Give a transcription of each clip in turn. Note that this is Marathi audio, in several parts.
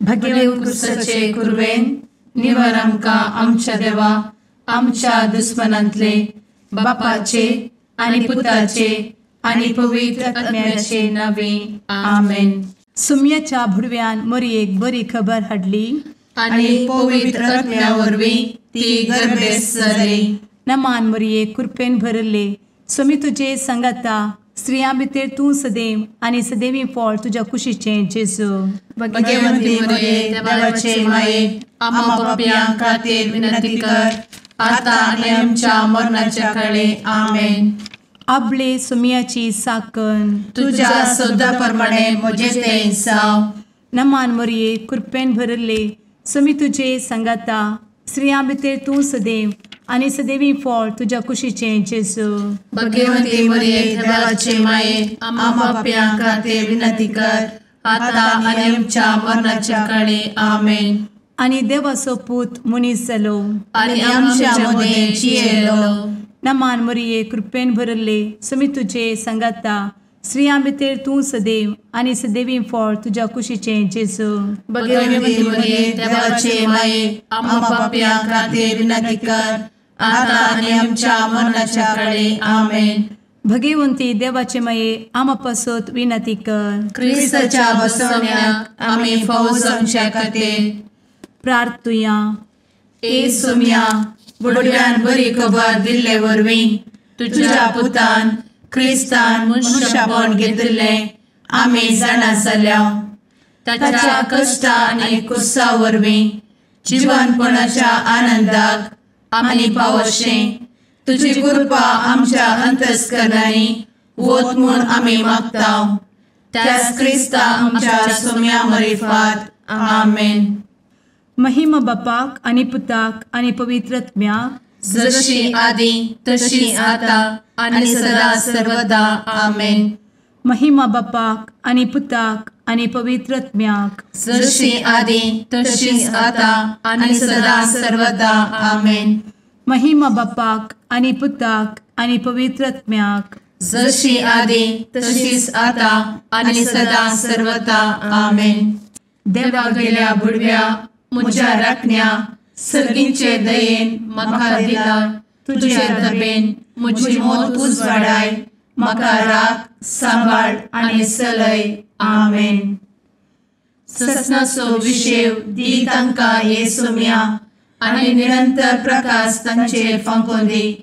भगेवन कुर्साचे कुर्वेन निवार आमकां आमच्या देवा आमच्या दुस्मनांतले बापाचे आनी पुताचे आनी पवित्र आत्म्याचे नावे आमेन. सुम्याच्या भुडव्यान मरयेक बरी खबर हाडली आनी पवित्र आत्म्या वरवीं ती गर्भेस जाली. नमान मरयेक कृपेन भरले सुमी तुजे संगता स्त्रियां भितर तूं सदैव आनी सदैवी फळ तुज्या कुशीचें जेजू. भगवंती मरिये देवाचे माये आम्हा पाप्यां खातीर विनंती कर आता आनी आमच्या मरणाच्या काळी आमेन. आपले सुमयाची साकन तुझ्या सोदा प्रमाणे म्हजे तें जाव. नमान मरये कृपेन भरले सुमी तुजे संगता स्त्रियां भितर तूं सदैव आनी सदैवी फळ तुज्या कुशीचें जेजू. भगवंती मरिये देवाचे माये आम्हा पाप्यां खातीर विनंती कर आता आनी आमच्या मरणाच्या काळी आमेन. आनी देवाचो पूत मनीस जालो आनी आमच्या मदीं जियेलो. नमान मरये कृपेन भरले सुमी तुजे संगता स्त्रियां भितर तूं सदैव आनी सदैवी फळ तुज्या कुशीचें जेजू. भगवंती मरिये देवाचे माये आम्हा पाप्यां खातीर विनंती कर आता आनी आमच्या मरणाच्या काळी आमेन. भगवंती देवाचे माये आमा पासत विनंती कर. क्रिस्ताच्या बसवण्याक आमी फावो जावच्या खातीर प्रार्थुया. ए सुम्या बुडव्यान बरी खबर दिल्ले वरवीं तुज्या पुतान क्रिस्तान मनशापण घेतिल्लें आमी जाणा जाल्या. ताच्या कश्टा आनी कुर्सा वरवीं जिवनपणाच्या आनंदाक आमी पावशें तुजी कृपा आमच्या अंतस्करणांनी वत म्हूण आमी मागतांव. त्याच क्रिस्ता आमच्या सुम्या मरिफात आमेन. महिमा बापाक आनी पुताक आनी पवित्र आत्म्याक जशी आदी तशी आता आनी सदा सर्वदा आमेन. महिमा बापाक आनी पुताक आनी पवित्र आत्म्याक जशी आदी तशीच आता आनी सदा सर्वदा आमेन. महिमा बापाक आनी पुताक आनी पवित्र आत्म्याक जशी आदी तशीच आता आनी सदा सर्वदा आमेन. देवा गेल्या बुडव्या म्हज्या राखण्या सर्गींचे दयेन म्हाका दिला तुजे दबेन म्हजी मोत उजवाडाय म्हाका राख सांबाळ आनी चलय आमेन. ससनाचो विशेव दी तांकां हे सुम्या आनी निरंतर प्रकाश तांचेर फांकून दी.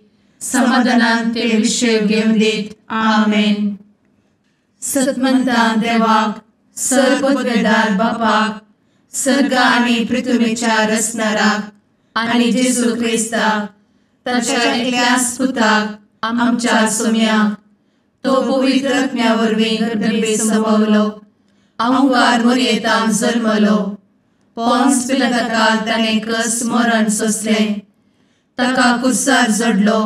समाधानान ते विशेव घेवन दीत आमेन. सतमंता देवाक सर्वपदवेदार बापाक सर्ग आनी पृथ्वीच्या रचणाराक आनी जेजू क्रिस्ताक ताच्या एकल्याच पुताक आमच्या सुम्याक तो पवित्र आत्म्या वरवीं गर्भे संभवलो. अंगार मरयेंत जल्मलो. पोन्स पिलाताकाल ताणें कस मरण सोंसलें. ताका कुर्सार जडलो.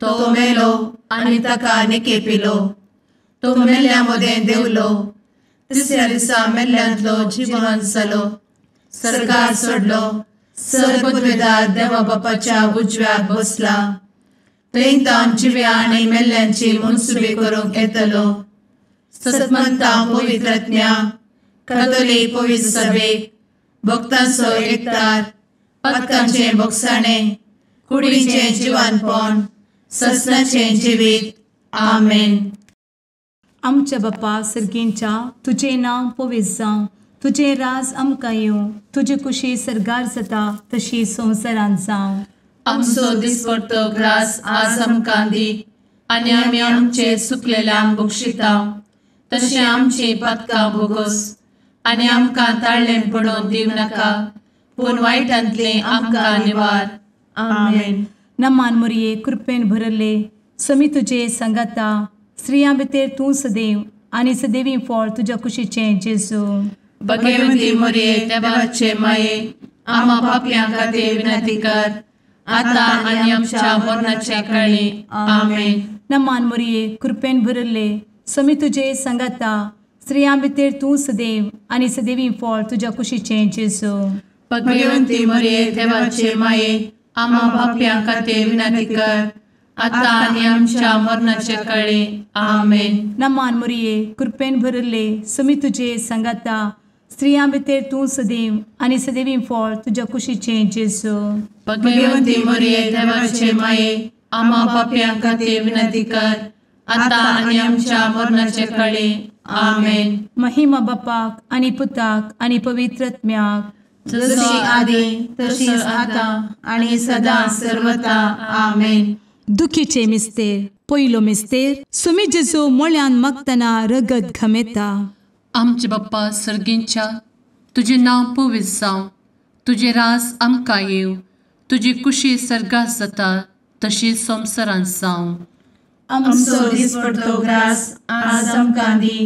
तो मेलो आनी ताका निकेपिलो. तो मेल्ल्या मदें देंवलो. तिसऱ्या दिसा मेल्ल्यांतलो जिवंत जालो. सर्गार चडलो. सर्वपदवेदार देवा बापाच्या उजव्याक बसला. थंय तान जिव्या आनी मेल्ल्यांची मनसुबी करूंक येतलो. सतमंता पवित्र आत्म्या कातोलीक पवित्र सभेक भक्तांचो एकठार पातकांचें भोगसाणें कुडीचें जिवनपण ससनाचें जिवीत आमेन. आमच्या बापा सर्गींच्या तुजें नांव पवित्र जावं. तुजें राज आमकां येवं. तुजी कुशी सर्गार जाता तशी संवसारांत जावं. आमचो दिसपडटो ग्रास आज आमकां दी आनी आमी आमचे चुकलेल्यांक बक्षितांव. तशें आमची पातकां भोगोस आनी आमकां ताळ्ळें पडोवन दिव नाका पूण वायटांतलें आमकां निवार आमेन. नमान मरये कृपेन भरले समी तुजे संगता स्त्रियां भितर तूं सदैव आनी सदैवी फळ तुज्या कुशीचें जेजू. भगवंती मरिये देवाचे माये आम्हा पाप्यां खातीर विनंती कर आता आनी आमच्या मरणाच्या काळी आमेन. नमान मरये कृपेन भरले समी तुजे संगता स्त्रियां भितर तूं सदैव आनी सदैवी फळ तुज्या कुशीचें जेजू. भगवंती मरिये देवाचे माये आम्हा पाप्यां खातीर विनंती कर आता आनी आमच्या मरणाच्या काळी आमेन. नमान मरये कृपेन भरले समी तुजे संगता स्त्रियां भितर तूं सदैव आनी सदैवी फळ तुज्या कुशीचें जेजू. भगवंती मरिये देवाचे माये, आम्हा पाप्यां खातीर विनंती कर, आता आनी आमच्या मरणाचे काळी. आमेन. महिमा बापाक आनी पुताक आनी पवित्रत्म्याक, जशी आदी तशीच आता आणि सदा सर्वदा. आमेन. दुखीचे मिस्तेर. पयलो मिस्तेर. सुमी जेजू मोळ्यान मागतना रगत घामेता. आमचे बाप्पा सर्गींच्या, तुझे नांव पवित्र जावं, तुझे रास आमकां येव, तुजी कुशी सर्गात जाता तशी संवसारांत जावं. आमचो दिसपडटो ग्रास आज आमकां दी,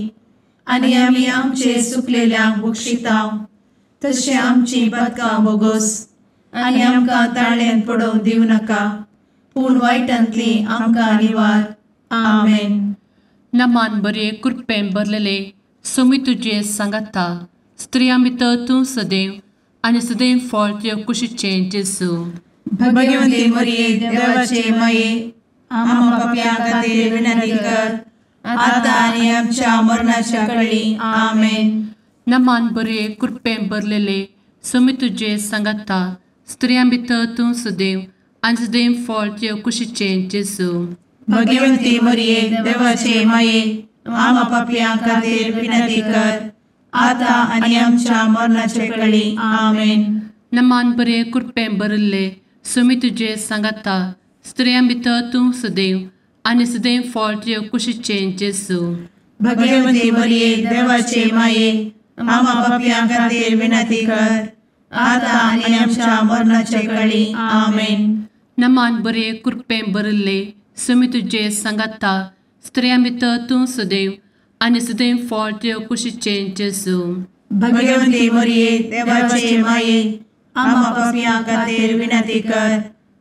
आनी आमी आमचे सुकलेल्यांक बक्षितांव, तशें आमची पातकां बोगोस आनी आमकां ताळ्यान पडोवंक दिवं नाका, पूण वायटांतली आमकां निवार. आमेन. नमान बरे कृपेन भरलेले सोमी तुजे सांगाता, स्त्रियां भितर तूं सदैव आनी सदैव फळ तुज्या कुशीचें जेजू. भगवंती मरिये देवाचे माये, आम्हा पाप्यां खातीर विनंती कर, आता आनी आमच्या मरणाच्या काळी. आमेन. नमान बरे कृपेन भरलेले सोमी तुजे सांगाता, स्त्रियां भितर तूं सदैव आनी सदैव फळ तुज्या कुशीचें जेजू. भगवंती मरिये देवाचे माये, आम्हा पाप्यां खातीर विनंती कर, आता आनी आमच्या मरणाचे काळी. आमेन. नमान बरे कृपेन भरले सोमी तुजे सांगाता, स्त्रियां भितर तूं सदैव आनी सदैव फळ तुज्या कुशीचें जेजू. भगवंती मरिये देवाचे माये, आम्हा पाप्यां खातीर विनंती कर, आता आनी आमच्या मरणाचे काळी. आमेन. नमान बरे कृपेन भरले सोमी तुजे सांगाता, स्त्रियां भितर तूं सदैव आनी सदैव फळ तुज्या कुशीचें जेजू. भगवंती मरिये देवाचे माये, आम्हा पाप्यां खातीर विनंती कर,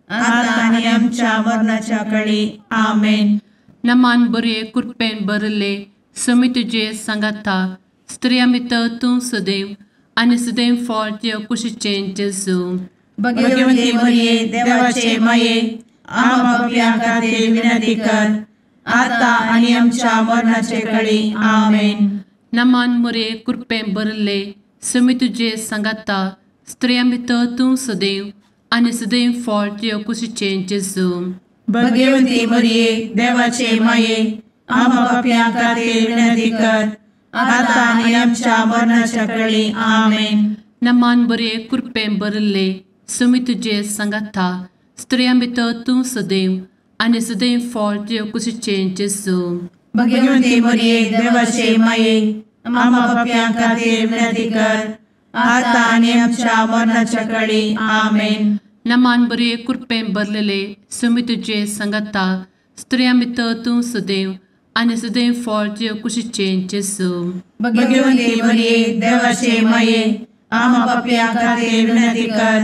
आता आनी आमच्या मरणाच्या काळी. आमेन. नमान बरे कृपेन भरले सोमी तुजे सांगाता, स्त्रियां भितर तूं सदैव आनी सदैव फळ तुज्या कुशीचें जेजू. भगवंती मरिये देवाचे माये, आम्हा पाप्यां खातीर विनंती कर, आता आनी आमच्या मरणाचे काळी. आमेन. नमान बरे कृपेन भरले सोमी तुजे सांगाता, स्त्रियां भितर तूं सदैव आनी सदैव फळ तुज्या कुशीचें जेजू. भगवंती मरिये देवाचे माये, आम्हा पाप्यां खातीर विनंती कर, आता आनी आमच्या मरणाच्या काळी. आमेन. नमान बरे कृपेन भरले सोमी तुजे सांगाता, स्त्रियां भितर तूं सदैव आनी सदैव फळ तुज्या कुशीचें जेजू. भगवंती मरिये देवाचे माये, आम्हा पाप्यां खातीर विनंती कर, आता आनी आमच्या मरणाच्या काळी. आमेन. नमान बरे कृपेन भरलेले सोमी तुजे सांगाता, स्त्रियां भितर तूं सदैव आनी सदैव फळ तुज्या कुशीचें जेजू. भगवंती मरिये देवाचे माये, आम्हा पाप्यां खातीर विनंती कर,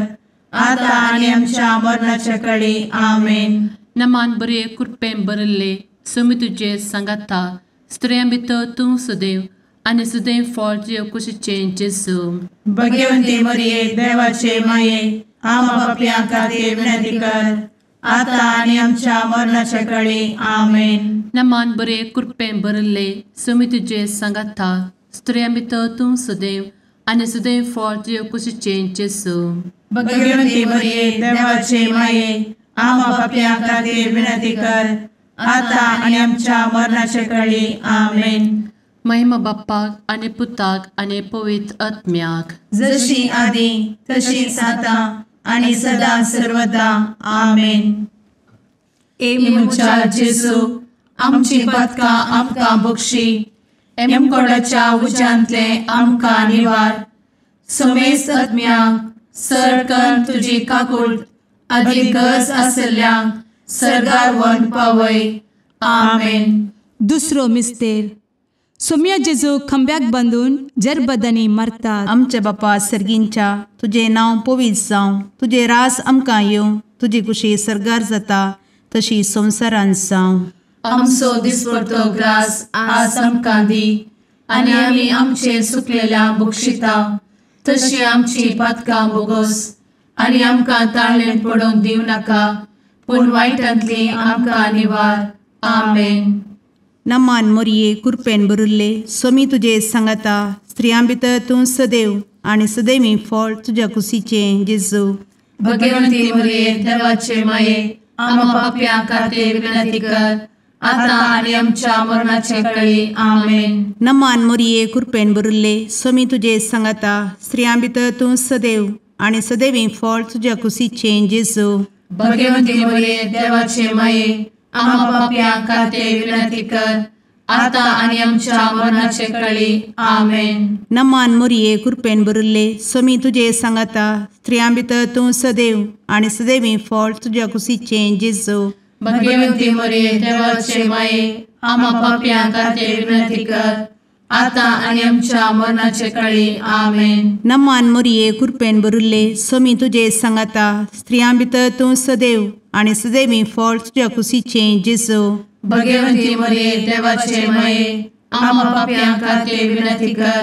आता आनी आमच्या मरणाच्या काळी. आमेन. नमान बरे कृपेन भरले सोमी तुजे सांगाता, स्त्रियां भितर तूं सदैव आनी सदैव फळ तुज्या कुशीचें जेजू. भगवंती मरिये देवाचे माये, आम्हा पाप्यां खातीर विनंती कर, आता आनी आमच्या मरणाच्या काळी. आमेन. नमान बरे कृपेन भरले सोमी तुजे सांगाता, स्त्रियां भितर तूं सदैव आनी सदैव फळ तुज्या कुशीचें जेजू. भगवंती मरिये देवाचे माये, आम्हा पाप्यां खातीर विनंती कर, आता आनी आमच्या मरणाच्या काळी. आमेन. महिमा बाप्पाक आनी पुताक आनी पवित्र आत्म्याक, जशी आदी तशीच आता आनी सदा सर्वदा. आमेन. मुचा जेजू, आमची पातकां आमकां बक्षी, एमकोडाच्या उज्यांतले आमकां निवार. समेस्त आत्म्यांक सरकन तुजी काकूट, आदी गरज आसल्यांक सर्गार व्हरून पावय. आमेन. दुसरो मिस्तेर. सोम्या जेजू खंब्याक बांदून जरबदांनी मारतात. आमचे बापा सर्गींच्या, तुझे नांव पवित्र जावं, तुझे रास आमकां येवं, तुजी कुशी सर्गार जाता तशी संवसारांत जावं. आमचो दिसपडटो ग्रास आज आमकां दी, आनी आमी आमचे सुकलेल्यांक बक्षितांव, तशी आमची पातकां बोगोस आनी आमकां ताळ्यान पडोवंक दिवं नाका, पूण वायटांतली आमकां निवार. आमेन. नमान मरिये कृपेन भरुल्ले सोमी तुजे सांगाता, स्त्रियां भितर तूं सदैव आणि सदैवी फळ तुझ्या कुशीचें जेजू. भगवंती मरिये देवाचे माये आम्हा पाप्यां खातीर विनंती कर आता आणि आमच्या मरणाचे काळी आमेन. नमान मोरये कृपेन भरिल्ले स्वामी तुजे सांगाता स्त्रियां भितर तूं सदैव आणि सदैवी फळ तुझ्या कुशीचें जेजू. भगवंती मरिये देवाचे माये आम्हा पाप्यां खातीर विनंती कर आता आणि आमच्या मरणाचे काळी आमेन. नमान मोरये कृपेन भरिल्ले स्वामी तुजे सांगाता स्त्रियां भितर तूं सदैव आणि सदैवी फळ तुझ्या कुशीचें जेजू. भगवंती मरिये देवाचे माये आम्हा पाप्यां खातीर विनंती कर आता आणि आमच्या मरणाचे काळी आमेन. नमान मोरये कृपेन भरिल्ले स्वामी तुजे सांगाता स्त्रियां भितर तूं सदैव आणि सदैवी फळ तुझ्या कुशीचें जेजू. भगवंती मरिये देवाचे माये आम्हा पाप्यां खातीर विनंती कर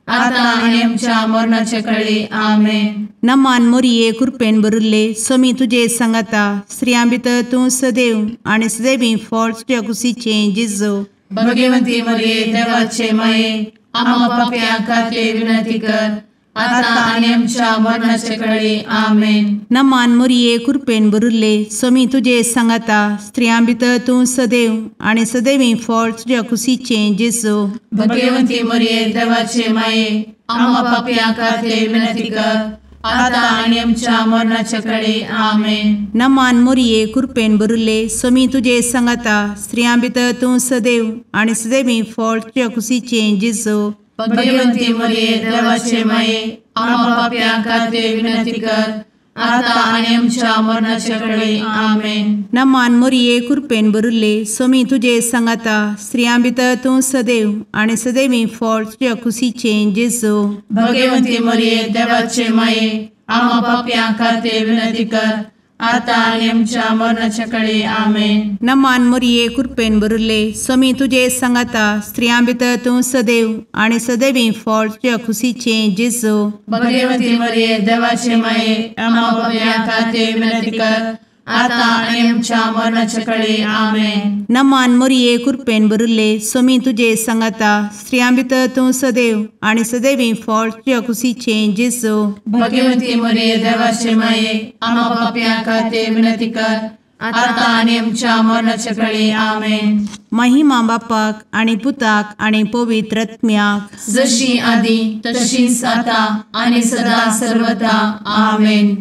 आता आणि आमच्या मरणाचे काळी आमेन. नमान मोरये कृपेन भरिल्ले स्वामी तुजे सांगाता स्त्रियां भितर तूं सदैव आणि सदैवी फळ तुझ्या कुशीचें जेजू. भगवंती मरिये देवाचे माये आम्हा पाप्यां खातीर विनंती कर आता आणि आमच्या मरणाचे काळी आमेन. नमान मोरये कृपेन भरिल्ले स्वामी तुजे सांगाता स्त्रियां भितर तूं सदैव आणि सदैवी फळ तुझ्या कुशीचें जेजू. भगवंती मरिये देवाचे माये आम्हा पाप्यां खातीर विनंती कर आता आणि आमच्या मरणाचे काळी आमेन. नमान मोरये कृपेन भरिल्ले स्वामी तुजे सांगाता स्त्रियां भितर तूं सदैव आणि सदैवी फळ तुझ्या कुशीचें जेजू. भगवंती मरिये देवाचे माये आम्हा पाप्यां खातीर विनंती कर आता आणि आमच्या मरणाचे काळी आमेन. नमान मोरये कृपेन भरिल्ले स्वामी तुजे सांगाता स्त्रियां भितर तूं सदैव आणि सदैवी फळ तुझ्या कुशीचें जेजू. भगवंती मरिये देवाचे माये आम्हा पाप्यां खातीर विनंती कर आता आणि आमच्या मरणाच्या काळी आमेन. नमान मोरये कृपेन भरिल्ले स्वामी तुजे सांगाता स्त्रियां भितर तूं सदैव आणि सदैवी फळ तुझ्या कुशीचें जेजू. भगवंती मरिये देवाचे माये आम्हा पाप्यां खातीर विनंती कर आता आणि आमच्या मरणाच्या काळी आमेन. नमान मोरये कृपेन भरिल्ले स्वामी तुजे सांगाता स्त्रियां भितर तूं सदैव आणि सदैवी फळ तुझ्या कुशीचें जेजू. भगवंती मरिये देवाचे माये आम्हा पाप्यां खातीर विनंती कर आता आणि आमच्या मरणाच्या काळी आमेन. महिमा बापाक आणि पुताक आणि पवित्र आत्म्याक जशी आधी तशीच आता आणि सदा सर्वदा आमेन.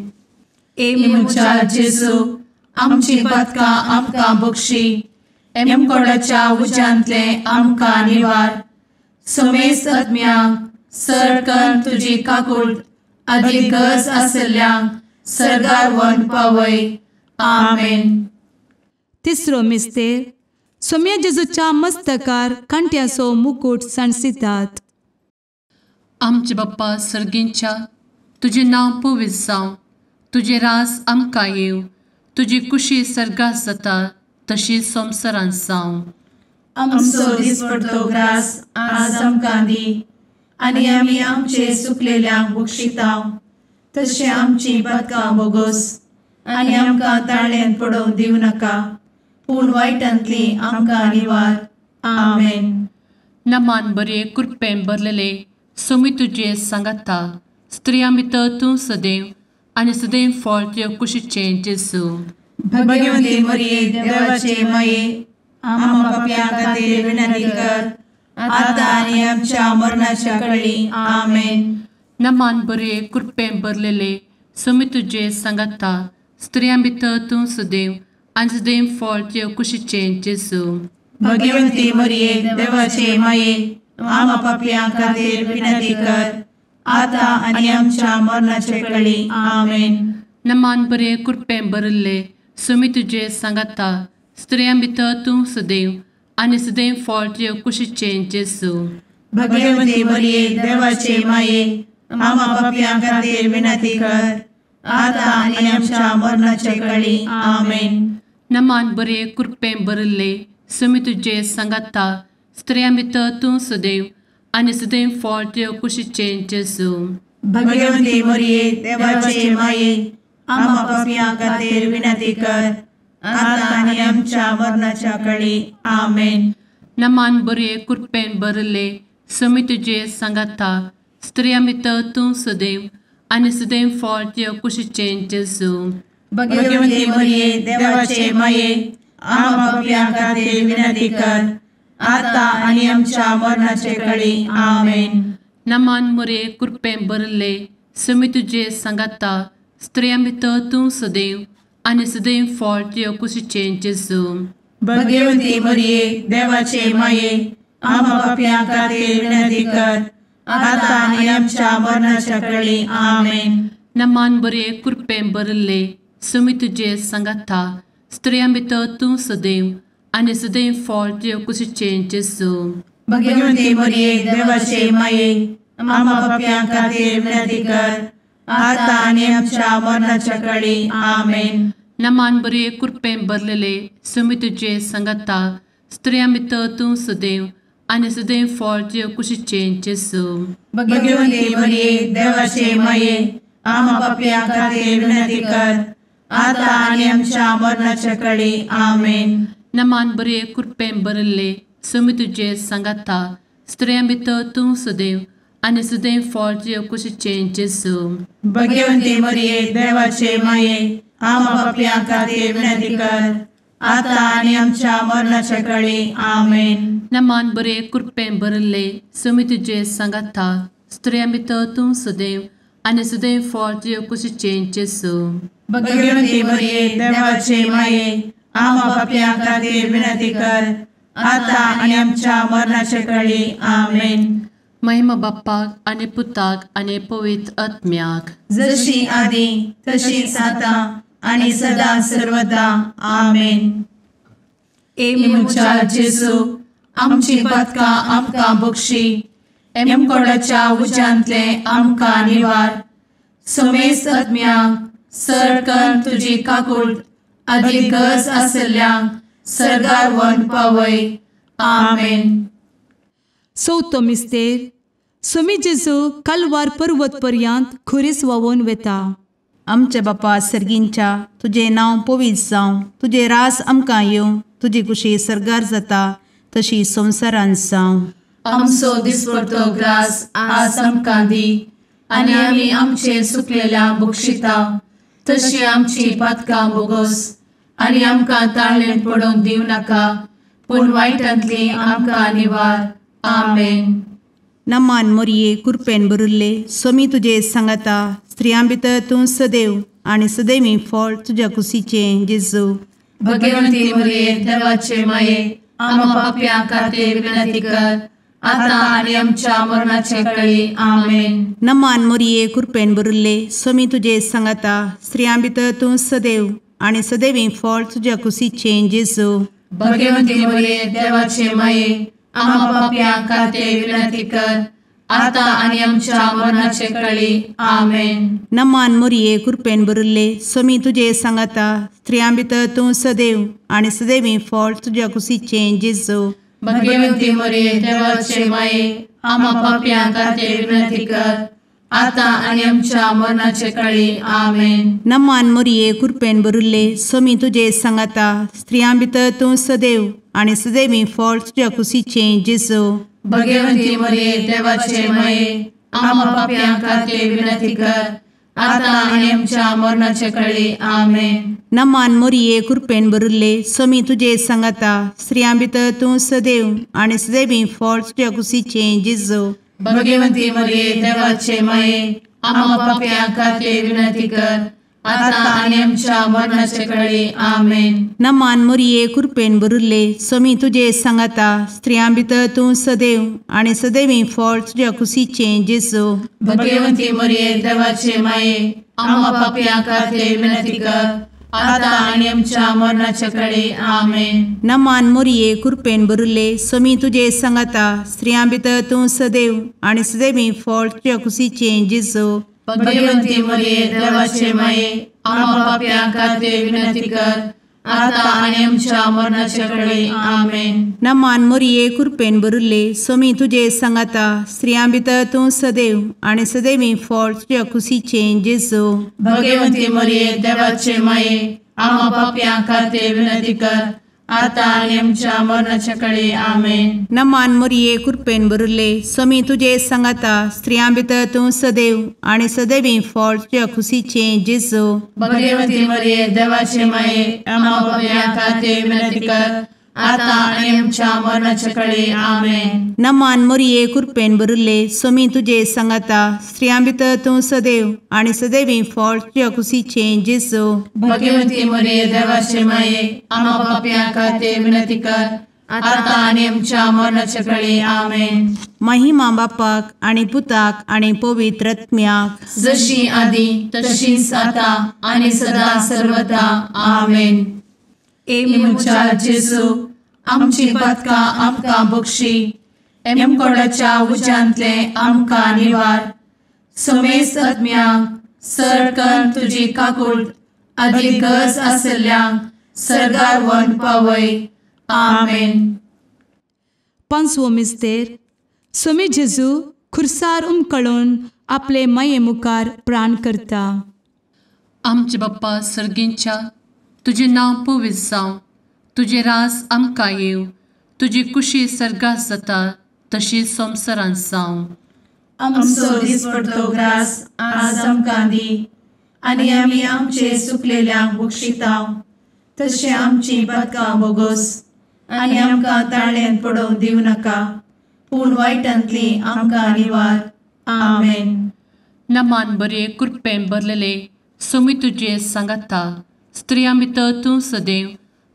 एमच्या जेजू आमची पदकां आमकां बक्षी एमकोडाच्या उज्यांतले आमकां निवार. समेस्त आत्म्यांक सरकन तुजी काकूट अधिक गरज आसल्ल्यांक सरगार व्हरून पावय. आमेन. तिसरो मिस्तेर सोम्या जेजूच्या मस्तकार कांट्याचो मुकुट सणसितात. आमचे बाप्पा सर्गींच्या तुझे नांव पवित्र जावं तुझे रास आमकां येव तुजी कुशी सर्गास जाता तशी संवसारांत जावं. आमचो दिसपडटो ग्रास आज आमकां दी आनी आमी आमचे सुकलेल्यांक बक्षितांव तशें आमची पदकां बोगोस आनी आमकां ताळ्यान पडोवंक दिवं नाका पूण वायटांतली आमकां निवार. आमेन. नमान बरे कृपेन भरलेले सोमी तुजे सांगाता स्त्रियां भितर तूं सदैव आनी सदैव फळ तुज्या कुशीचें जेजू. भगवंती मरिये देवाचे माये आम्हा पाप्यां खातीर विनंती कर आता आनी आमच्या मरणाच्या काळी आमेन. नमान बरे कृपेन भरलेले सोमी तुजे सांगाता स्त्रियां भितर तूं सदैव आनी सदैव फळ तुज्या कुशीचें जेजू. भगवंती मरिये देवाचे माये आम्हा पाप्यां खातीर विनंती कर आता आनी आमच्या मरणाचे काळी आमेन. नमान बरे कृपेन भरले सोमी तुजे सांगाता स्त्रियां भितर तूं सदैव आनी सदैव फळ तुज्या कुशीचें जेजू. भगवंती मरिये देवाचे माये आम्हा पाप्यां खातीर विनंती कर आता आनी आमच्या मरणाचे काळी आमेन. नमान बरे कृपेन भरले सोमी तुजे सांगाता स्त्रियां भितर तूं सदैव आनी सदैव फळ तुज्या कुशीचें जेजू. भगवंती मरिये देवाचे माये आम्हा पाप्यां खातीर विनंती कर आता आनी आमच्या मरणाच्या काळी आमेन. नमान बरे कृपेन भरले सुमी तुझे सांगाता स्त्रियां भितर तूं सदैव आनी सदैव फळ तुझ्या कुशीचें जेजू. भगवंती मरिये देवाचे माये आम्हा पापियां खातीर विनंती कर आता आनी आमच्या मरणाचे काळी आमेन. नमान मोरे कृपें भरले सुमी तुझे सांगाता स्त्रियां भितर तूं सदैव आनी सदैव फळ तुझ्या कुशीचें जेजू. भगवंती मरिये देवाचे माये आम्हा पापियां खातीर विनंती कर आता आनी आमच्या मरणाच्या काळी आमेन. नमान बरे कृपें भरले सुमी तुझे सांगाता स्त्रियां भितर तूं सदैव आनी सदैव फळ तुझ्या कुशीचें जेजू. भगवंती मरिये देवाचे माये आम्हा पापियां खातीर विनंती कर आता आनी आमच्या मरणाच्या काळी आमेन. नमान बरे कृपें भरलेले सुमी तुझे सांगाता स्त्रियां भितर तूं सदैव आनी सदैव फळ तुझ्या कुशीचें जेजू. भगवंती मरिये देवाचे माये आम्हा पापियां खातीर विनंती कर आता आनी आमच्या मरणाच्या काळी आमेन. नमान बरे कृपें भरले सुमी तुझे सांगाता स्त्रियां भितर तूं सदैव आनी सदैव फळ तुझ्या कुशीचें जेजू. भगवंती मरिये देवाचे माये आम्हा पापियां खातीर विनंती कर आता आनी आमच्या मरणाच्या काळी आमेन. नमान बरे कृपें भरले सुमी तुझे सांगाता स्त्रियां भितर तूं सदैव आनी सदैव फळ तुझ्या कुशीचें जेजू. भगवंती मरिये देवाचे माये आम्हा पापियां खातीर विनंती कर आता आनी आमच्या मरणाच्या काळी आमेन. महिमा बाप्पाक आनी पुताक आनी पवित्र आत्म्याक जशी आदी तशीच आता आनी सदा सर्वदा आमेन. मुचा जेजू आमची पदकां आमकां बक्षी एमकोडाच्या उज्यांतले आमकां निवार. समेस्त आत्म्यांक सरकन तुजी काकूट अधिक गरज आसल्यांक सरगार व्हरून पावय. आमेन. चवथो मिस्तेर सुमी जेजू कलवार पर्वत पर्यंत खुरीस व्हांवून वेता. आमचे बापा सर्गींच्या तुझे नांव पवित्र जावं, तुझे रास आमकां येवं, तुजी कुशी सरगार जाता तशी संवसारांत जावं. आमचो दिसपडटो ग्रास आज आमकां दी आनी आमी आमचे सुकलेल्यांक बक्षिता तशी आमची पातकां बोगोस आनी आमकां ताळ्ळेन पडोवंक दिवं नाका पूण वायटांतली आमकां निवार. आमेन. नमान मोरये कृपेन भरिल्ले सोमी तुजे सांगाता स्त्रियां भितर तूं सदैव आनी सदैवी फळ तुज्या कुशीचें जेजू. भगवंती मरिये देवाचे माये आम्हा पाप्यां खातीर विनंती कर आता आनी आमच्या मरणाचे काळी. आमेन. नमान मोरये कृपेन भरिल्ले सोमी तुजे सांगाता स्त्रियां भितर तूं सदैव आनी सदैवी फळ तुज्या कुशीचें जेजू. भगवंती मरिये देवाचे माये आम्हा पाप्यां खातीर विनंती कर आता आनी आमच्या मरणाचे काळी. आमेन. नमान मोरये कृपेन भरिल्ले सोमी तुजे सांगाता स्त्रियां भितर तूं सदैव आनी सदैवी फळ तुज्या कुशीचें जेजू. भगवंती मरिये देवाचे माये आम्हा पाप्यां खातीर विनंती कर आता आनी आमच्या मरणाचे काळी. आमेन. नमान मोरये कृपेन भरिल्ले सोमी तुजे सांगाता स्त्रियां भितर तूं सदैव आनी सदैवी फळ तुज्या कुशीचें जेजू. भगवंती मरिये देवाचे माये आम्हा पाप्यां खातीर विनंती कर आता आनी आमच्या मरणाचे काळी. आमेन. नमान मोरये कृपेन भरिल्ले सोमी तुजे सांगाता स्त्रियां भितर तूं सदैव आनी सदैवी फळ तुज्या कुशीचें जेजू. भगवंती मरिये देवाचे माये आम्हा पाप्यां खातीर विनंती कर आता आनी आमच्या मरणाचे काळी. आमेन. नमान मोरये कृपेन भरिल्ले सोमी तुजे सांगाता स्त्रियां भितर तूं सदैव आनी सदैवी फळ तुज्या कुशीचें जेजू. भगवंती मरिये देवाचे माये आम्हा पाप्यां खातीर विनंती कर आता आनी आमच्या मरणाचे काळी. आमेन. नमान मोरये कृपेन भरिल्ले सोमी तुजे सांगाता स्त्रियां भितर तूं सदैव आनी सदैवी फळ तुज्या कुशीचें जेजू. भगवंती मरिये देवाचे माये आम्हा पाप्यां खातीर विनंती कर आता आनी आमच्या मरणाचे काळी. आमेन. नमान मोरये कृपेन भरिल्ले सोमी तुजे सांगाता स्त्रियां भितर तूं सदैव आनी सदैवी फळ तुज्या कुशीचें जेजू. भगवंती मरिये देवाचे माये आम्हा पाप्यां खातीर विनंती कर आता आणि आमच्या मरणाच्या काळी आमेन. नमान मोरये कृपेन बरुले स्वामी तुझे सांगाता स्त्रियां भितर तूं सदैव आणि सदैवी फळ तुझ्या खुशीचे जेजू. भगवती मरिये देवाचे माये आम्हा पापियां खातीर विनंती कर, आता आणि आमच्या मरणाच्या काळी आमेन. नमान मोरये कृपेन बरुले स्वामी तुझे सांगाता स्त्रियां भितर तूं सदैव आणि सदैवी फळ तुझ्या खुशीचे जेजू. भगवती मरिये देवाचे माये आम्हा पापियां खातीर विनंती कर, आता आणि आमच्या मरणाच्या काळी आमेन. महिमा बापाक आणि पुताक आणि पवित्र आत्म्याक, जशी आधी तशीच आता आणि सदा सर्वदा आमेन. ए मुचा जेजू आमची पदकां आमकां बक्षी, एमकोडाच्या उज्यांतले आमकां निवार. समेस्त आत्म्यांक सरकन तुजी काकूट अधिक गरज आसल्ल्यांक सरगार व्हरून पावय. आमेन. पांचवो मिस्तेर. स्वामी जेजू खुर्सार उमकळून आपले माये मुखार प्राण करता. आमचे बाप्पा सर्गींच्या तुझे नांव पवित्र जावं, तुझे राज आमकां येव, तुजी कुशी सर्गात जाता तशी संवसारांत जावं. आमचो दिसपडटो ग्रास आज आमकां दी, आनी आमी आमचे सुकलेल्यांक बक्षितांव. तशें आमची पदकां बोगोस आनी आमकां ताळ्यान पडोवंक दिवं नाका, पूण वायटांतली आमकां निवार. आमेन. नमान बरे कृपेन भरलेले स्वामी तुझे सांगाता स्त्रियां भितर तूं सदैव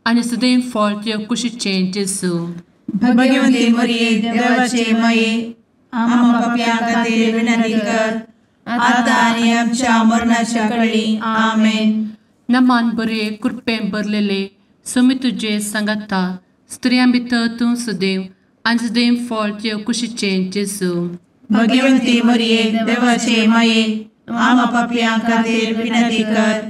आणि सदैव फळ तुझ्या कुशीचे जेजू. भगवती मरिये देवाचे माये आम्हा पापियां खातीर विनंती कर, आता आनी आमच्या मरणाच्या काळी आमेन. नमान बरे कृपेन भरलेले स्वामी तुझे सांगाता स्त्रियां भितर तूं सदैव आणि सदैव फळ तुझ्या कुशीचे जेजू. भगवती मरिये देवाचे माये आम्हा पापियां खातीर विनंती कर,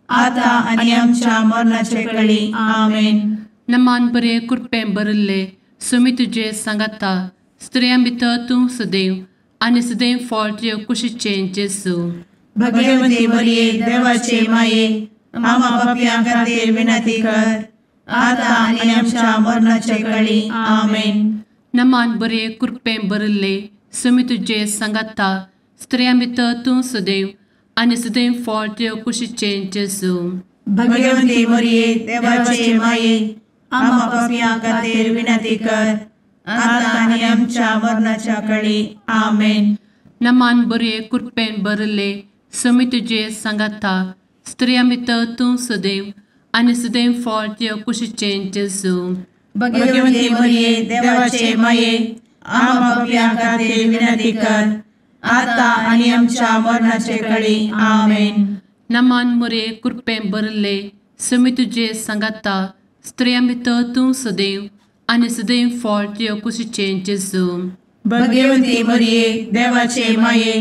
आता आनी आमच्या मरणाच्या काळी आमेन. नमान बरे कृपेन भरले स्वामी तुझे सांगाता स्त्रियां भितर तूं सदैव आणि सदैव फळ तुझ्या कुशीचे जेजू. भगवती मरिये देवाचे माये आम्हा पापियां खातीर विनंती कर, आता आनी आमच्या मरणाच्या काळी आमेन. नमान बरे कृपेन भरले स्वामी तुझे सांगाता स्त्रियां भितर तूं सदैव आणि सदैव फळ तुझ्या कुशीचे जेजू. भगवती मरिये देवाचे माये आम्हा पापियां खातीर विनंती कर, आता आनी आमच्या मरणाच्या काळी आमेन. नमान बरे कृपेन भरले स्वामी तुझे सांगाता स्त्रियां भितर तूं सदैव आणि सदैव फळ तुझ्या कुशीचे जेजू. भगवती मरिये देवाचे माये आम्हा पापियां खातीर विनंती कर, आता आनी आमच्या मरणाच्या काळी आमेन. नमान बरे कृपेन भरले स्वामी तुझे सांगाता स्त्रियां भितर तूं सदैव आणि सदैव फळ तुझ्या कुशीचे जेजू. भगवती मरिये देवाचे माये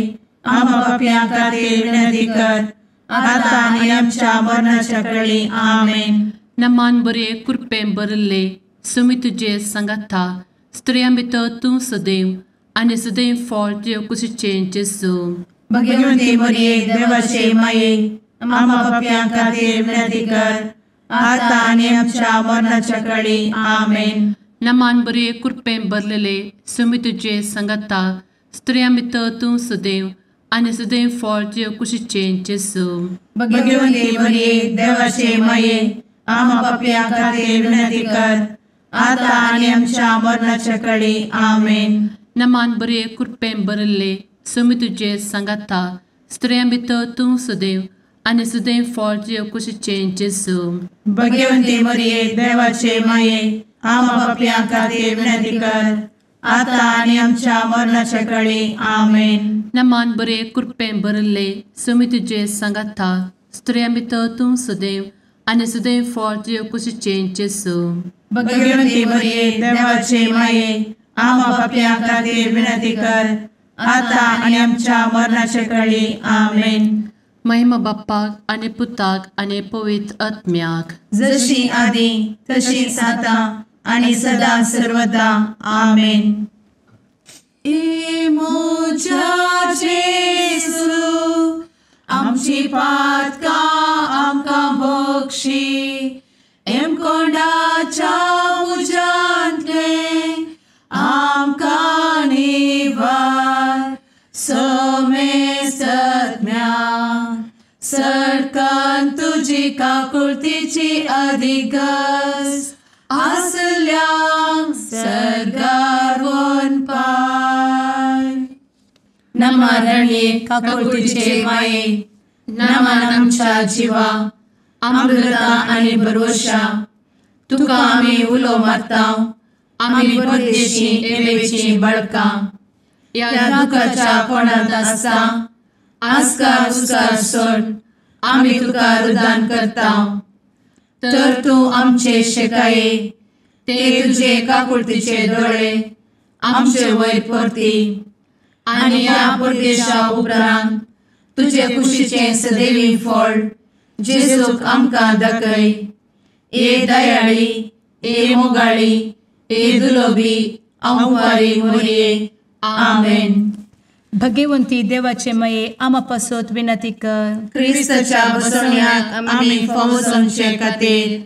आम्हा पापियां खातीर विनंती कर, आता आनी आमच्या मरणाच्या काळी आमेन. नमान बरे कृपेन भरले स्वामी तुझे सांगाता स्त्रियां भितर तूं सदैव आणि सदैव फळ तुझ्या कुशीचे जेजू. भगवती मरिये देवाचे माये आम्हा पापियां खातीर विनंती कर, आता आनी आमच्या मरणाच्या काळी आमेन. नमान बरे कृपेन भरलेले स्वामी तुझे सांगाता स्त्रियां भितर तूं सदैव आणि सदैव फळ तुझ्या कुशीचे जेजू. भगवती मरिये देवाचे माये आम्हा पापियां खातीर विनंती कर, आता आनी आमच्या मरणाच्या काळी आमेन. नमान बरे कृपेन भरले स्वामी तुझे सांगाता स्त्रियां भितर तूं सदैव आणि सदैव फळ तुझ्या कुशीचे जेजू. भगवती मरिये देवाचे माये आम्हा पापियां खातीर विनंती कर, आता आनी आमच्या मरणाच्या काळी आमेन. नमान बरे कृपेन भरले स्वामी तुझे सांगाता स्त्रियां भितर तूं सदैव आणि सदैव फळ तुझ्या कुशीचे जेजू. भगवती मरिये देवाचे माये आम्हा पापियां खातीर विनंती कर, आता आनी आमच्या मरणाच्या काळी आमेन. महिमा बाप्पाक आणि पुताक आणि पवित्र आत्म्याक, जशी आधी तशीच आता आणि सदा सर्वदा आमेन. ए मोजा जेसू आमची पातकां आमकां बक्षी, एम कोंडाच्या तुजी काकुळतीची अधिगस आसल्या सरगार वन पाय. नमारणे काकुळतीचे माये नमान आमच्या जिवा अमृता आणि भरोशा तुका आम्ही उलो मारता. आम्ही परदेशी एवेची बळका या दुखाच्या कोणात असता आस्कार उस्कार सोड आम्ही तुका रुदान करता. तर तू आमचे शेकाये ते तुझे काकुळतीचे डोळे आमचे वयर परती आणि या परदेशा उपरांत तुझे कुशीचे सदैवी फळ जेजूक आमकां दाखय. ए दयाळी ए मोगाळी ए दुलोबी अंवारी मोरये. आमेन. भगवंती देवाचे मये आमापासोत विनंती कर. क्रिस्ताच्या बसवण्याक आम्ही फावो समचे खातीर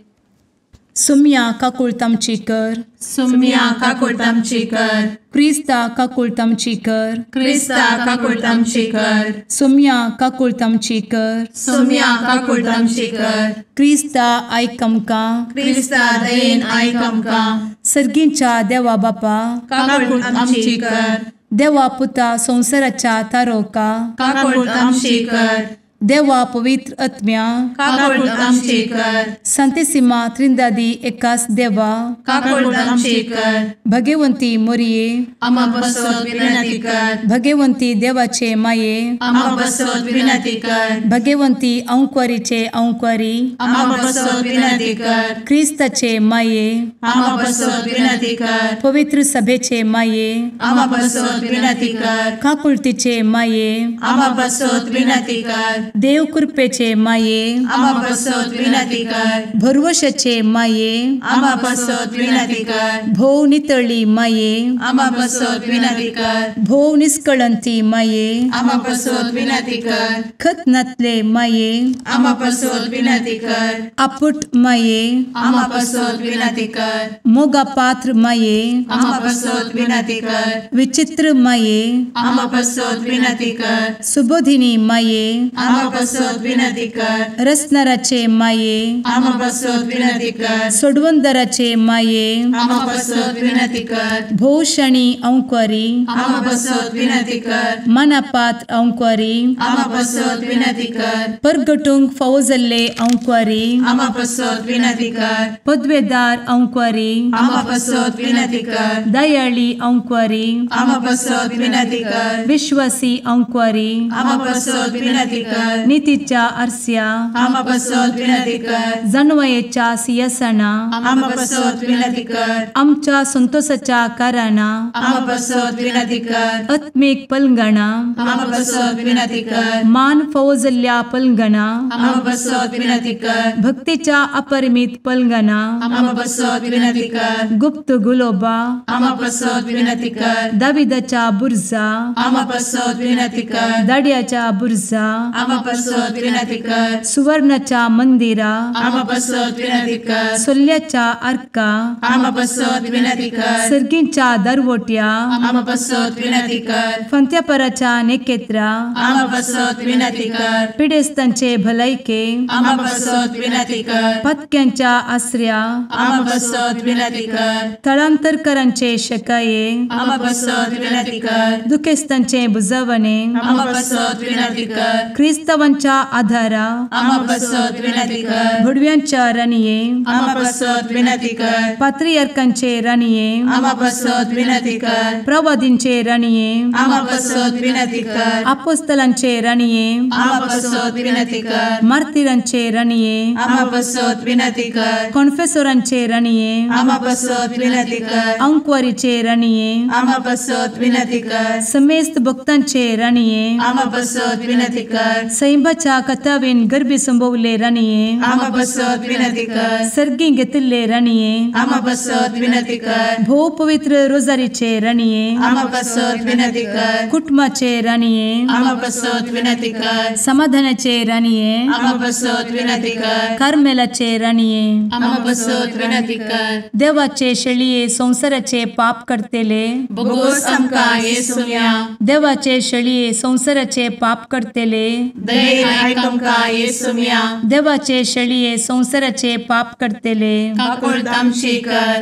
सुम्या काकुळतामची कर. सुम्या काकुळतामची कर. क्रिस्ता काकुळतामची कर. क्रिस्ता काकुळतामची कर. सुम्या काकुळतामची कर. सुम्या काकुळतामची कर. क्रिस्ता आयक आमकां. क्रिस्ता दयेन आयक आमकां. सर्गींच्या देवा बापा काकुळतामची कर. देवा पुता संसाराच्या तारोका काकुळतामची कर. देवा पवित्र आत्म्या काकुळतामची कर. सांतेसिमा त्रिंदादी एकाच देवा काकुळतामची कर. भगवंती मोरये आम्हा बसवत विनंती कर. भगवंती देवाचे माये आम्हा बसवत विनंती कर. भगवंती अंक्वारीचे अंक्वारी आम्हा बसवत विनंती कर. ख्रिस्ताचे माये आम्हा बसवत विनंती कर. पवित्र सभेचे माये आम्हा बसवत विनंती कर. काकुळतीचे माये आम्हा बसवत विनंती कर. देव कृपेचे माये आम्हा बसवत विनंती कर. भरवशाचे माये आम्हा बसवत विनंती कर. भोव नितळी माये आम्हा बसवत विनंती कर. भोव निष्कळंती माये आम्हा बसवत विनंती कर. खतनातले माये आम्हा बसवत विनंती कर. आपुट माये आम्हा बसवत विनंती कर. मोगा पात्र माये आम्हा बसवत विनंती कर. विचित्र माये आम्हा बसवत विनंती कर. सुबोधिनी माये आम्हा बसवत विनंती कर. रसनाराचे माये आम्हा बसवत विनंती कर. सोडवंदराचे माये आम्हा बसवत विनंती कर. भोषणी अंक्वारी आम्हा बसवत विनंती कर. मनापात्र अंक्वारी आम्हा बसवत विनंती कर. परगटूंक फौजल्ले अंक्वारी आम्हा बसवत विनंती कर. पदवेदार अंक्वारी आम्हा बसवत विनंती कर. दयाळी अंक्वारी आम्हा बसवत विनंती कर. विश्वासी अंक्वारी आम्हा बसवत विनंती कर. नीतीच्या आरस्या आम्हा बसवत विनंती कर. जणवयेच्या सिंहासना आम्हा बसवत विनंती कर. आमच्या संतोषाच्या कारणा आम्हा बसवत विनंती कर. आत्मिक पलंगणा आम्हा बसवत विनंती कर. मान फौजल्ल्या पलंगणा आम्हा बसवत विनंती कर. भक्तीच्या अपरिमित पलंगणा आम्हा बसवत विनंती कर. गुप्त गुलोबा आम्हा बसवत विनंती कर. दाविदाच्या बुरजा आम्हा बसवत विनंती कर. दाड्याच्या बुरजा आम्हा बसवत विनंती कर. सुवर्णाच्या मंदिरा आम्हा बसवत विनंती कर. सोल्याच्या अर्का आम्हा बसवत विनंती कर. सर्गींच्या दरवोट्या आम्हा बसवत विनंती कर. फंत्यापराच्या नेकेत्रा आम्हा बसवत विनंती कर. पिडेस्तांचे भलायके आम्हा बसवत विनंती कर. पथक्यांच्या आश्रया आम्हा बसवत विनंती कर. स्थळांतरकरांचे शकाये आम्हा बसवत विनंती कर. दुखेस्तांचे बुजावणे आम्हा बसवत विनंती कर. ख्रिस्तवांच्या आधारा आम्हा बसवत विनंती कर. भडव्यांच्या राणीये आम्हा बसवत विनंती कर. पात्रियार्कांचे राणीये आम्हा बसवत विनंती कर. प्रवादींचे राणीये आम्हा बसवत विनंती कर. अपोस्तलांचे राणीये आम्हा बसवत विनंती कर. मार्तिरांचे राणीये आम्हा बसवत विनंती कर. कॉन्फेसोरांचे राणीये आम्हा बसवत विनंती कर. अंक्वारीचे राणीये आम्हा बसवत विनंती कर. समेस्त भक्तांचे राणीये आम्हा बसवत विनंती कर. सैंबाच्या कथावेन गर्भी संभवले राणीये आम्हा बसवत विनंती कर. सर्गी घेतले राणीये आम्हा बसवत विनंती कर. भो पवित्र रोजारीचे राणीये आम्हा बसवत विनंती कर. कुटुंबाचे राणीये आम्हा बसवत विनंती कर. समाधानाचे राणीये आम्हा बसवत विनंती कर. कार्मेलाचे राणीये आम्हा बसवत विनंती कर. देवाचे शेळीये संसाराचे पाप करतेले बघोस आमकां येसूया. देवाचे शेळीये संसाराचे पाप करतेले दये आयक आमकां येसू मिया देवाचे शेळये संवसाराचे पाप करतेले काकूळ आमची कर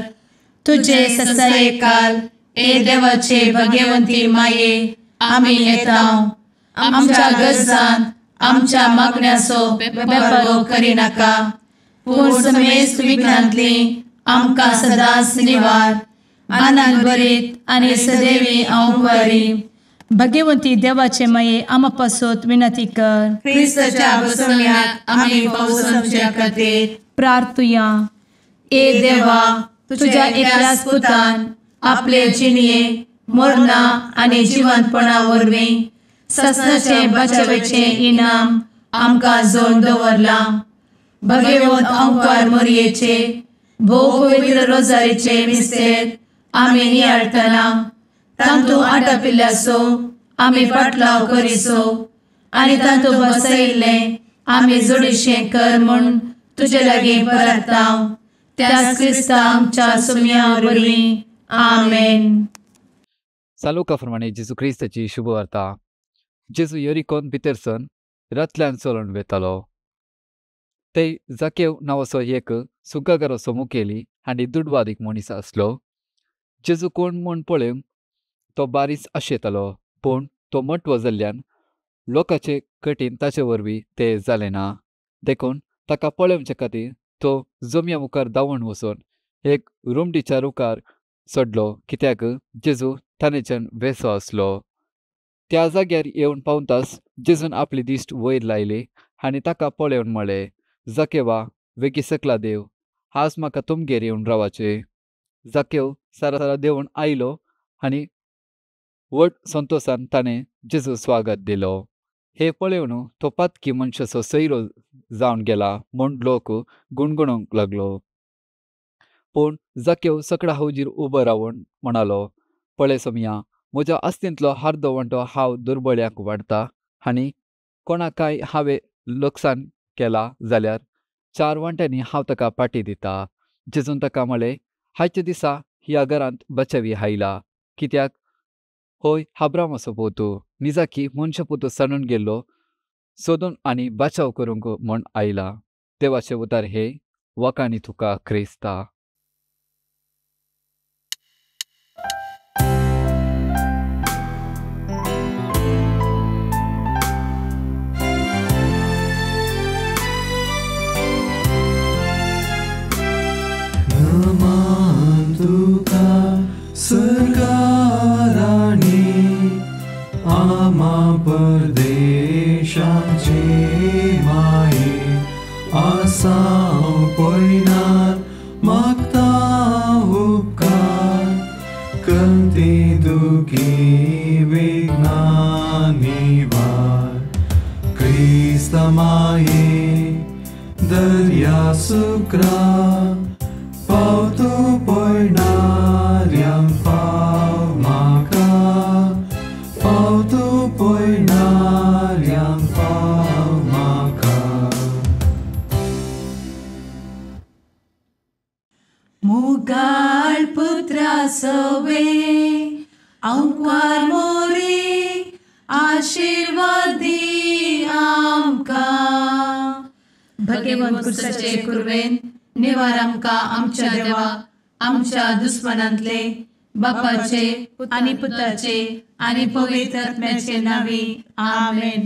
तुझे ससाये काल ए देवाचे भगवंती माये आमी येता आमच्या गरजांत आमच्या मागण्याचो बेपारो करी नाका पूण समेस्त विघ्नांतली आमकां सदांच निवार आनंद बरीत आनी सदैवी अंकुरी भगवंती देवाचे माये आमा पासत विनंती कर क्रिस्ताच्या बसवण्यात आमी पावस आमच्या खातीर प्रार्थुया ए देवा तुझ्या एकल्याच पुतान आपले जिणये मरणा आनी जिवंतपणा वरवीं ससनाचे बचावेचे इनाम आमकां जोड दवरला भगवंत अंकार मोरयेचे भोव पवित्र रोजारीचे मिस्तेर आमी नियाळटना तांतू आटापिल्ल्यासो आमी पाटलाव करिसो आनी तांतू बसयिल्ले आमी जोडीशें कर म्हूण तुजे लागीं परतांव त्याच क्रिस्ता आमच्या सुम्या वरवीं आमेन. सालुका प्रमाणे जेजू क्रिस्ताची शुभ वार्ता. जेजू यरिकोन भितरसन रातल्यान चलून वेतालो. ते जाकेव नांवाचो एक सुकागाराचो मुखेली आनी दुडवादीक मनीस आसलो. जेजू कोण म्हूण पळोवन तो बारीच आशेतालो, पूण तो मटवो जाल्ल्यान लोकांचे कठीण ताचे वरवीं ते जालें ना. देखून ताका पळोवचे खातीर तो जमया मुखार धांवून वचून एक रुमडीच्या रुखार चडलो, कित्याक जेजू तानेच्यान वेसो आसलो. त्या जाग्यार येवन पावताच जेजून आपली दिश्ट वयर लायली आनी ताका पळोवन म्हळें, जाकेवा, वेगी सकला देव, आज म्हाका तुमगेर येवन रावचे. जाकेव सारा देवून आयलो आनी व्हड संतोशान ताणें जेजू स्वागत दिलो. हे पळोवन तो पातकी मनशाचो सैरो जावन गेला म्हूण लोक गुणगुणूंक लागलो. पूण जाकेव सकड़ा हावजीर उबो रावन म्हणालो, पळय सोमया, म्हज्या आस्तींतलो हार्दो वांटो हांव दुर्बळ्याक वाडटा आनी कोणाकाय हांवें लुकसाण केला जाल्यार 4 वांट्यांनी हांव ताका पाटी दिता. जेजून ताका म्हळें, आयच्या दिसा ह्या घरांत बचावी आयला, कित्याक होय हाब्रामाचो पोतू निजाकी मनशापुतो सांडून गेल्लो सोदून आनी बचाव करूंक म्हूण आयला. देवाचें उतार हे वकानी तुका क्रिस्ता. आमा परदेशाचे माये आसां पयनात मागता उपकार कंती दुखी विघ्नांनी वार क्रिस्ता माये दर्या सुक्रा पावतू पयणाऱ्यांक पाव म्हाका पावतू पयणाऱ्यांक पाव म्हाका. मुगाळ पुत्रा सवे अंकवार मोरी आशीर्वाद दी आमकां. भगवंत कुर्साचे कुरवेन निवार आमकां आमच्या देवा आमच्या दुस्मनांतले बापाचे आनी पुताचे आनी पवित्र आत्म्याचे नावी आमेन.